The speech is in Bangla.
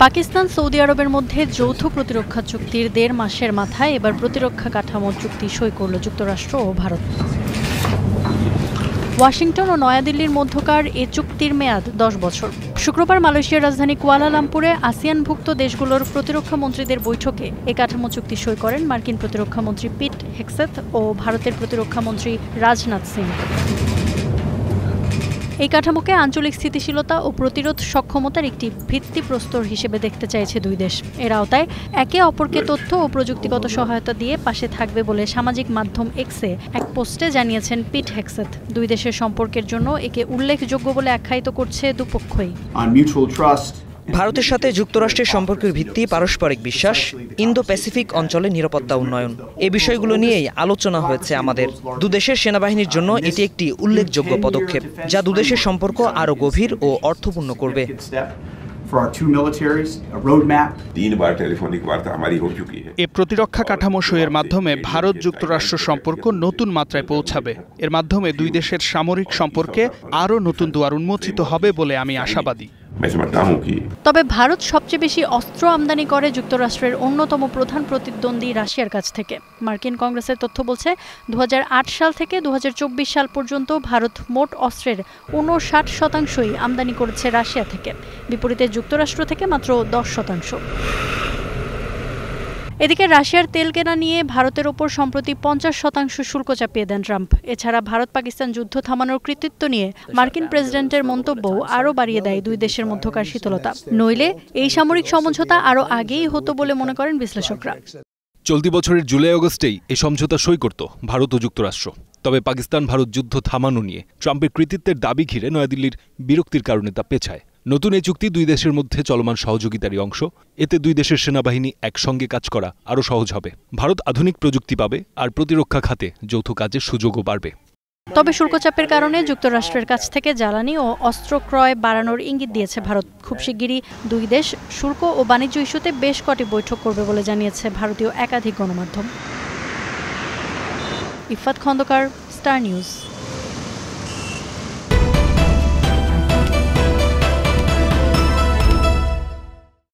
পাকিস্তান সৌদি আরবের মধ্যে যৌথ প্রতিরক্ষা চুক্তির ১.৫ মাসের মাথায় এবার প্রতিরক্ষা কাঠামো চুক্তি সই করল যুক্তরাষ্ট্র ও ভারত। ওয়াশিংটন ও নয়াদিল্লির মধ্যকার এ চুক্তির মেয়াদ ১০ বছর। শুক্রবার মালয়েশিয়ার রাজধানী কুয়ালালামপুরে আসিয়ানভুক্ত দেশগুলোর প্রতিরক্ষা মন্ত্রীদের বৈঠকে এ কাঠামো চুক্তি সই করেন মার্কিন প্রতিরক্ষা মন্ত্রী পিট হেগসেথ ও ভারতের প্রতিরক্ষা মন্ত্রী রাজনাথ সিং। এই কাঠামোকে আঞ্চলিক স্থিতিশীলতা ও প্রতিরোধ সক্ষমতার একটি ভিত্তিপ্রস্তর হিসেবে দেখতে চাইছে দুই দেশ। এর আওতায় একে অপরকে তথ্য ও প্রযুক্তিগত সহায়তা দিয়ে পাশে থাকবে বলে সামাজিক মাধ্যম এক্সে এক পোস্টে জানিয়েছেন পিট হেগসেথ। দুই দেশের সম্পর্কের জন্য একে উল্লেখযোগ্য বলে আখ্যায়িত করছে দুপক্ষই। ভারতের সাথে যুক্তরাষ্ট্রের সম্পর্কের ভিত্তি পারস্পরিক বিশ্বাস, ইন্দো প্যাসিফিক অঞ্চলে নিরাপত্তা উন্নয়ন, এই বিষয়গুলো নিয়েই আলোচনা হয়েছে আমাদের। দুদেশের সেনাবাহিনীর জন্য এটি একটি উল্লেখযোগ্য পদক্ষেপ, যা দুদেশের সম্পর্ক আরও গভীর ও অর্থপূর্ণ করবে। এ প্রতিরক্ষা কাঠামো সইয়ের মাধ্যমে ভারত যুক্তরাষ্ট্র সম্পর্ক নতুন মাত্রায় পৌঁছাবে। এর মাধ্যমে দুই দেশের সামরিক সম্পর্কে আরও নতুন দুয়ার উন্মোচিত হবে বলে আমি আশাবাদী। তবে ভারত সবচেয়ে বেশি অস্ত্র আমদানি করে যুক্তরাষ্ট্রের অন্যতম প্রধান প্রতিদ্বন্দ্বী রাশিয়ার কাছ থেকে। মার্কিন কংগ্রেসের তথ্য বলছে ২০০৮ সাল থেকে ২০২৪ সাল পর্যন্ত ভারত মোট অস্ত্রের ৫৯% আমদানি করেছে রাশিয়া থেকে, বিপরীতে যুক্তরাষ্ট্র থেকে মাত্র ১০%। এদিকে রাশিয়ার তেল কেনা নিয়ে ভারতের ওপর সম্প্রতি ৫০% শুল্ক চাপিয়ে দেন ট্রাম্প। এছাড়া ভারত পাকিস্তান যুদ্ধ থামানোর কৃতিত্ব নিয়ে মার্কিন প্রেসিডেন্টের মন্তব্যও আরও বাড়িয়ে দেয় দুই দেশের মধ্যকার শীতলতা। নইলে এই সামরিক সমঝোতা আরও আগেই হতো বলে মনে করেন বিশ্লেষকরা। চলতি বছরের জুলাই আগস্টেই এই সমঝোতা সই করত ভারত ও যুক্তরাষ্ট্র। তবে পাকিস্তান ভারত যুদ্ধ থামানো নিয়ে ট্রাম্পের কৃতিত্বের দাবি ঘিরে নয়াদিল্লির বিরক্তির কারণে তা পেছায়। নতুন এই চুক্তি দুই দেশের মধ্যে চলমান সহযোগিতারই অংশ। এতে দুই দেশের সেনাবাহিনী একসঙ্গে কাজ করা আরও সহজ হবে। ভারত আধুনিক প্রযুক্তি পাবে আর প্রতিরক্ষা খাতে যৌথ কাজের সুযোগও বাড়বে। তবে শুল্কচাপের কারণে যুক্তরাষ্ট্রের কাছ থেকে জ্বালানি ও অস্ত্র ক্রয় বাড়ানোর ইঙ্গিত দিয়েছে ভারত। খুব শিগগিরই দুই দেশ শুল্ক ও বাণিজ্য ইস্যুতে বেশ কটি বৈঠক করবে বলে জানিয়েছে ভারতীয় একাধিক গণমাধ্যম। Ifat Khandakar, star news.